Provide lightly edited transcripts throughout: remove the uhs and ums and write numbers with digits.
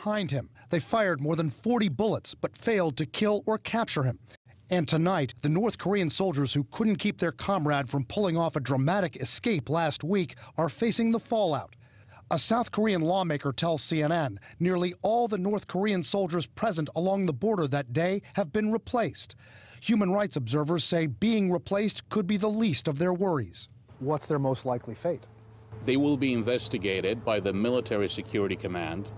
behind him. They fired more than 40 bullets, but failed to kill or capture him. And tonight, the North Korean soldiers who couldn't keep their comrade from pulling off a dramatic escape last week are facing the fallout. A South Korean lawmaker tells CNN nearly all the North Korean soldiers present along the border that day have been replaced. Human rights observers say being replaced could be the least of their worries. What's their most likely fate? They will be investigated by the Military Security Command,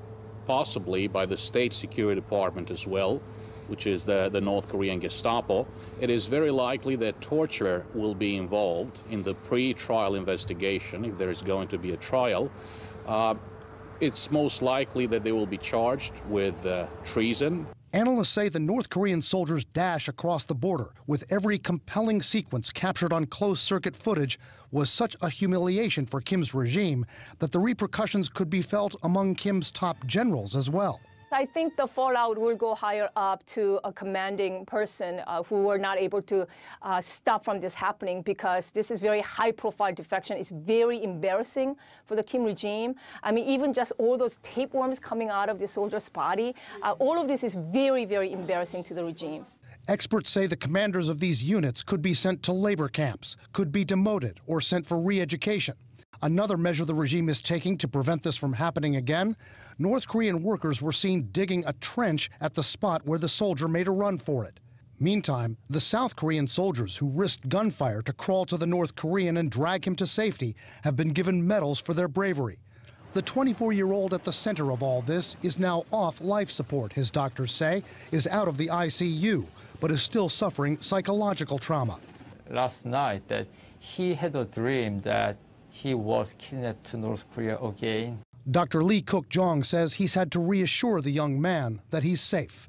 possibly by the State Security Department as well, which is the North Korean Gestapo. It is very likely that torture will be involved in the pre-trial investigation if there is going to be a trial. It's most likely that they will be charged with treason. Analysts say the North Korean soldiers' dash across the border with every compelling sequence captured on closed-circuit footage was such a humiliation for Kim's regime that the repercussions could be felt among Kim's top generals as well. I think the fallout will go higher up to a commanding person who were not able to stop from this happening, because this is very high-profile defection. It's very embarrassing for the Kim regime. I mean, even just all those tapeworms coming out of the soldier's body, all of this is very, very embarrassing to the regime. Experts say the commanders of these units could be sent to labor camps, could be demoted or sent for re-education. Another measure the regime is taking to prevent this from happening again, North Korean workers were seen digging a trench at the spot where the soldier made a run for it. Meantime, the South Korean soldiers who risked gunfire to crawl to the North Korean and drag him to safety have been given medals for their bravery. The 24-year-old at the center of all this is now off life support, his doctors say, is out of the ICU, but is still suffering psychological trauma. Last night, that he had a dream that he was kidnapped to North Korea again. Dr. Lee Cook-jong says he's had to reassure the young man that he's safe.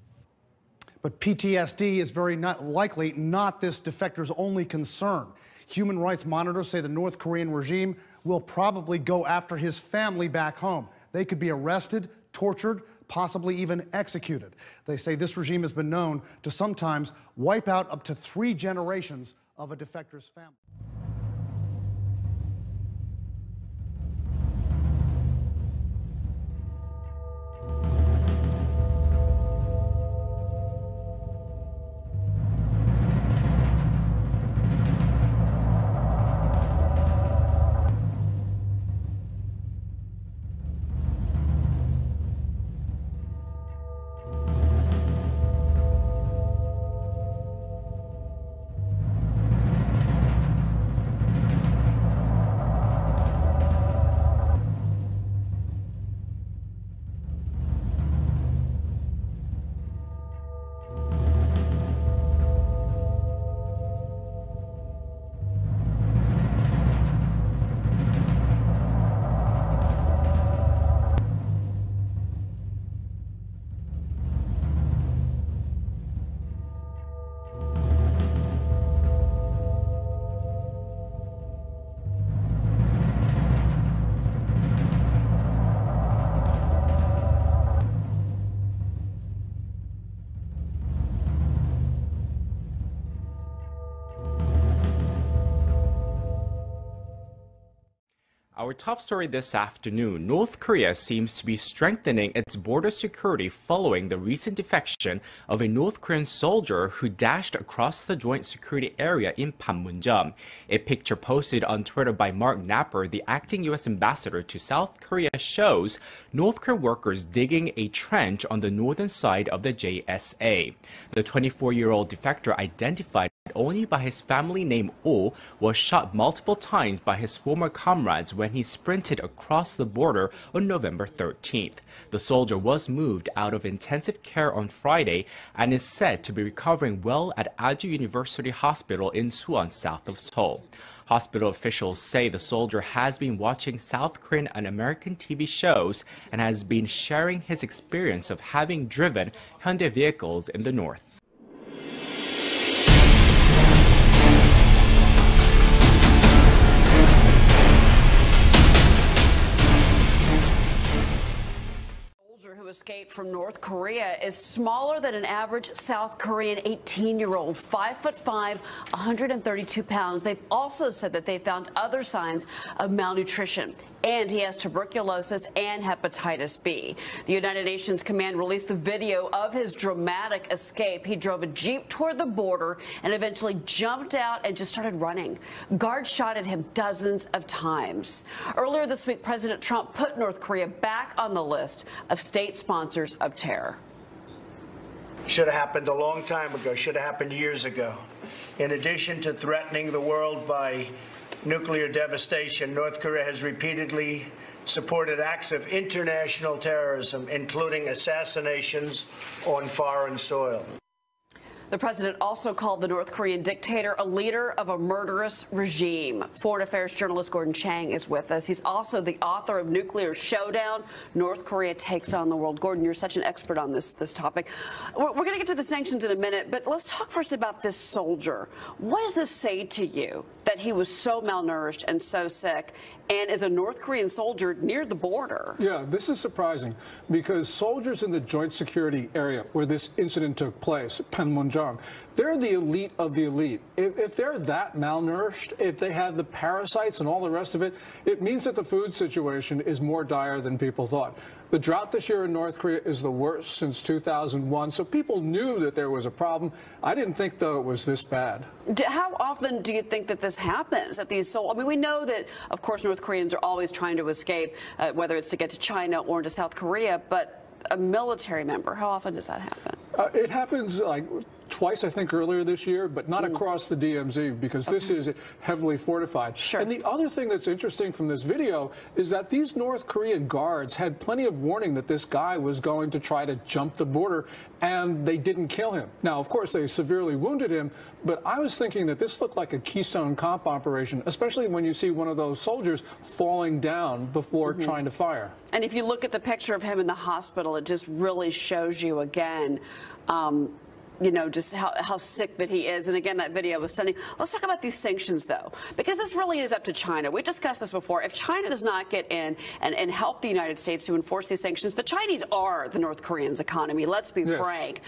But PTSD is very likely not this defector's only concern. Human rights monitors say the North Korean regime will probably go after his family back home. They could be arrested, tortured, possibly even executed. They say this regime has been known to sometimes wipe out up to 3 generations of a defector's family. Our top story this afternoon, North Korea seems to be strengthening its border security following the recent defection of a North Korean soldier who dashed across the joint security area in Panmunjom. A picture posted on Twitter by Mark Napper, the acting U.S. ambassador to South Korea, shows North Korean workers digging a trench on the northern side of the JSA. The 24-year-old defector, identified only by his family name Oh, was shot multiple times by his former comrades when he sprinted across the border on November 13th. The soldier was moved out of intensive care on Friday and is said to be recovering well at Aju University Hospital in Suwon, south of Seoul. Hospital officials say the soldier has been watching South Korean and American TV shows and has been sharing his experience of having driven Hyundai vehicles in the north. Escaped from North Korea is smaller than an average South Korean 18-year-old, 5'5", 132 pounds. They've also said that they found other signs of malnutrition. and he has tuberculosis and hepatitis B. The United Nations command released the video of his dramatic escape. He drove a Jeep toward the border and eventually jumped out and just started running. Guards shot at him dozens of times. Earlier this week, President Trump put North Korea back on the list of state sponsors of terror. Should have happened a long time ago, should have happened years ago. In addition to threatening the world by nuclear devastation, North Korea has repeatedly supported acts of international terrorism, including assassinations on foreign soil. The president also called the North Korean dictator a leader of a murderous regime. Foreign affairs journalist Gordon Chang is with us. He's also the author of Nuclear Showdown, North Korea Takes on the World. Gordon, you're such an expert on this topic. We're going to get to the sanctions in a minute, but let's talk first about this soldier. What does this say to you that he was so malnourished and so sick and is a North Korean soldier near the border? Yeah, this is surprising because soldiers in the joint security area where this incident took place, Panmunjom, they're the elite of the elite. If they're that malnourished, if they have the parasites and all the rest of it, it means that the food situation is more dire than people thought. The drought this year in North Korea is the worst since 2001, so people knew that there was a problem. I didn't think, though, it was this bad. How often do you think that this happens? That these I mean, we know that, of course, North Koreans are always trying to escape, whether it's to get to China or to South Korea, but a military member, how often does that happen? It happens like twice, I think, earlier this year, but not across the DMZ because this is heavily fortified. Sure. And the other thing that's interesting from this video is that these North Korean guards had plenty of warning that this guy was going to try to jump the border, and they didn't kill him. Now, of course, they severely wounded him, but I was thinking that this looked like a Keystone Cop operation, especially when you see one of those soldiers falling down before trying to fire. And if you look at the picture of him in the hospital, it just really shows you again, you know, just how sick that he is. And again, that video was stunning. Let's talk about these sanctions, though, because this really is up to China. We've discussed this before. If China does not get in and help the United States to enforce these sanctions, the Chinese are the North Koreans' economy. Let's be frank.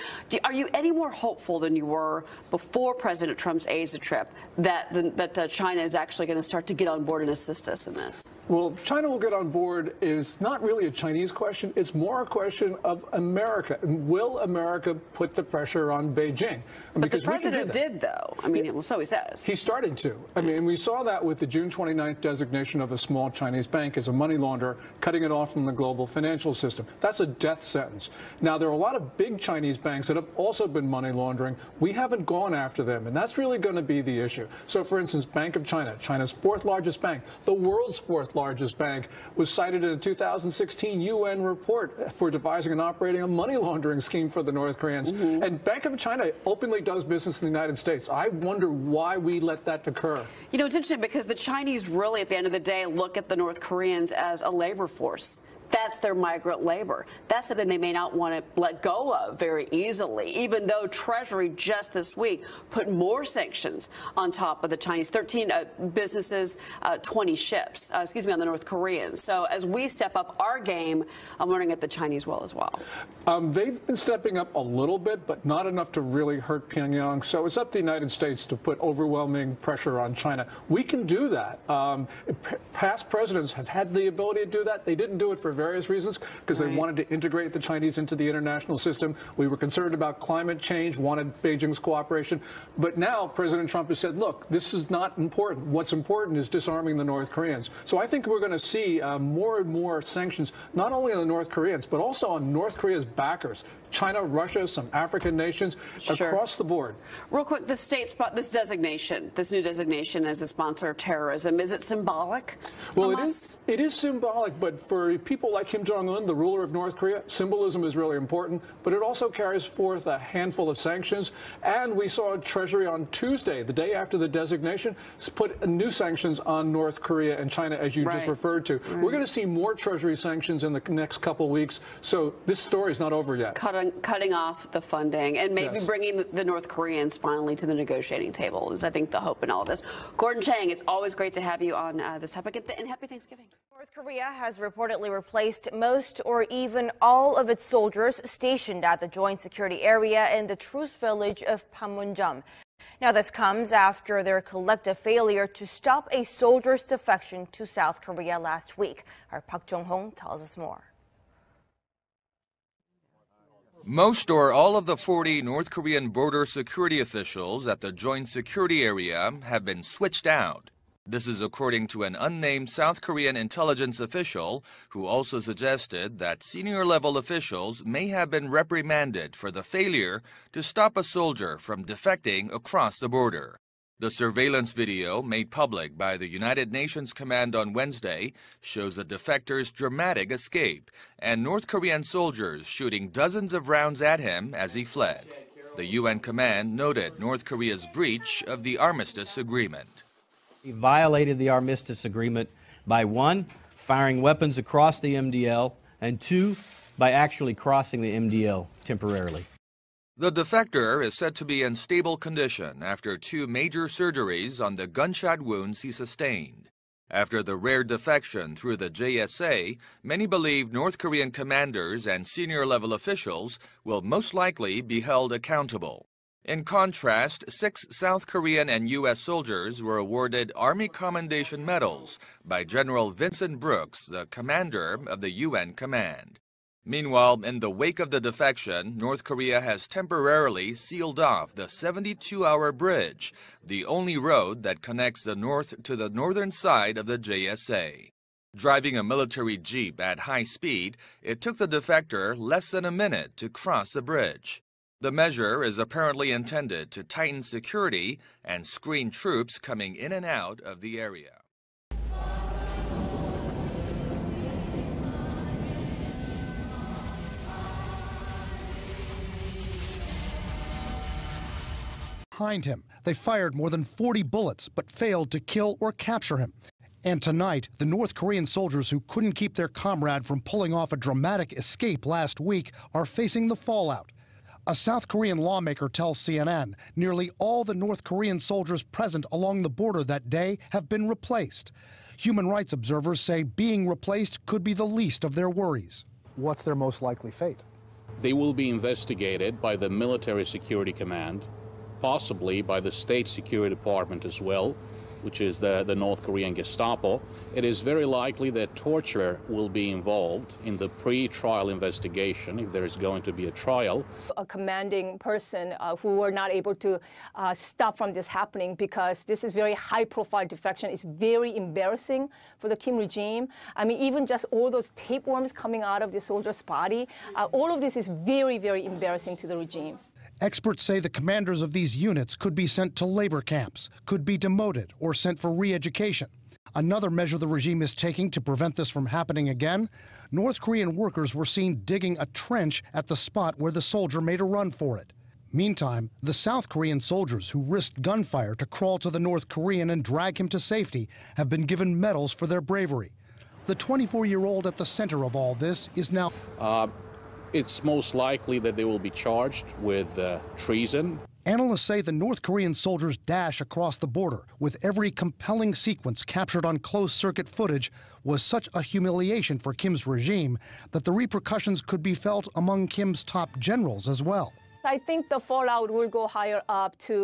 Are you any more hopeful than you were before President Trump's Asia trip that China is actually going to start to get on board and assist us in this? Well, China will get on board is not really a Chinese question. It's more a question of America. And will America put the pressure on Beijing? But the president did, though. I mean, so he says. He's starting to. I mean, we saw that with the June 29th designation of a small Chinese bank as a money launderer, cutting it off from the global financial system. That's a death sentence. Now, there are a lot of big Chinese banks that have also been money laundering. We haven't gone after them, and that's really going to be the issue. So, for instance, Bank of China, China's fourth largest bank, the world's fourth largest bank, was cited in a 2016 UN report for devising and operating a money laundering scheme for the North Koreans. And Bank of China openly does business in the United States. I wonder why we let that occur. You know, it's interesting because the Chinese really, at the end of the day, look at the North Koreans as a labor force. That's their migrant labor. That's something they may not want to let go of very easily, even though Treasury just this week put more sanctions on top of the Chinese. 13 businesses, 20 ships, on the North Koreans. So as we step up our game, I'm wondering if the Chinese will as well. They've been stepping up a little bit, but not enough to really hurt Pyongyang. So it's up to the United States to put overwhelming pressure on China. We can do that. Past presidents have had the ability to do that. They didn't do it for various reasons because they wanted to integrate the Chinese into the international system. We were concerned about climate change, wanted Beijing's cooperation. But now President Trump has said, look, this is not important. What's important is disarming the North Koreans. So I think we're going to see more and more sanctions, not only on the North Koreans, but also on North Korea's backers. China, Russia, some African nations, across the board. Real quick, this designation, this new designation as a sponsor of terrorism, is it symbolic? Well, it is symbolic, but for people like Kim Jong-un, the ruler of North Korea, symbolism is really important, but it also carries forth a handful of sanctions. And we saw Treasury on Tuesday, the day after the designation, put new sanctions on North Korea and China, as you just referred to. We're going to see more Treasury sanctions in the next couple of weeks, so this story is not over yet. Cutting off the funding and maybe bringing the North Koreans finally to the negotiating table is, I think, the hope in all of this. Gordon Chang, it's always great to have you on this topic, and happy Thanksgiving. North Korea has reportedly replaced most or even all of its soldiers stationed at the joint security area in the truce village of Panmunjom. Now, this comes after their collective failure to stop a soldier's defection to South Korea last week. Our Park Jong-hong tells us more. Most or all of the 40 North Korean border security officials at the joint security area have been switched out. This is according to an unnamed South Korean intelligence official who also suggested that senior-level officials may have been reprimanded for the failure to stop a soldier from defecting across the border. The surveillance video made public by the United Nations Command on Wednesday shows the defector's dramatic escape and North Korean soldiers shooting dozens of rounds at him as he fled. The UN command noted North Korea's breach of the armistice agreement. He violated the armistice agreement by 1, firing weapons across the MDL, and 2, by actually crossing the MDL temporarily. The defector is said to be in stable condition after 2 major surgeries on the gunshot wounds he sustained. After the rare defection through the JSA, many believe North Korean commanders and senior-level officials will most likely be held accountable. In contrast, 6 South Korean and U.S. soldiers were awarded Army Commendation Medals by General Vincent Brooks, the commander of the UN command. Meanwhile, in the wake of the defection, North Korea has temporarily sealed off the 72-hour bridge, the only road that connects the north to the northern side of the JSA. Driving a military jeep at high speed, it took the defector less than a minute to cross the bridge. The measure is apparently intended to tighten security and screen troops coming in and out of the area. Behind him, they fired more than 40 bullets but failed to kill or capture him. And tonight, the North Korean soldiers who couldn't keep their comrade from pulling off a dramatic escape last week are facing the fallout. A South Korean lawmaker tells CNN nearly all the North Korean soldiers present along the border that day have been replaced. Human rights observers say being replaced could be the least of their worries. What's their most likely fate? They will be investigated by the Military Security Command, possibly by the State Security Department as well, which is the North Korean Gestapo. It is very likely that torture will be involved in the pre-trial investigation, if there is going to be a trial. A commanding person who were not able to stop from this happening because this is very high-profile defection. It's very embarrassing for the Kim regime. I mean, even just all those tapeworms coming out of the soldier's body, all of this is very, very embarrassing to the regime. Experts say the commanders of these units could be sent to labor camps, could be demoted or sent for re-education. Another measure the regime is taking to prevent this from happening again, North Korean workers were seen digging a trench at the spot where the soldier made a run for it. Meantime, the South Korean soldiers who risked gunfire to crawl to the North Korean and drag him to safety have been given medals for their bravery. The 24-year-old at the center of all this is now... It's most likely that they will be charged with treason. Analysts say the North Korean soldiers' dash across the border with every compelling sequence captured on closed-circuit footage was such a humiliation for Kim's regime that the repercussions could be felt among Kim's top generals as well. I think the fallout will go higher up to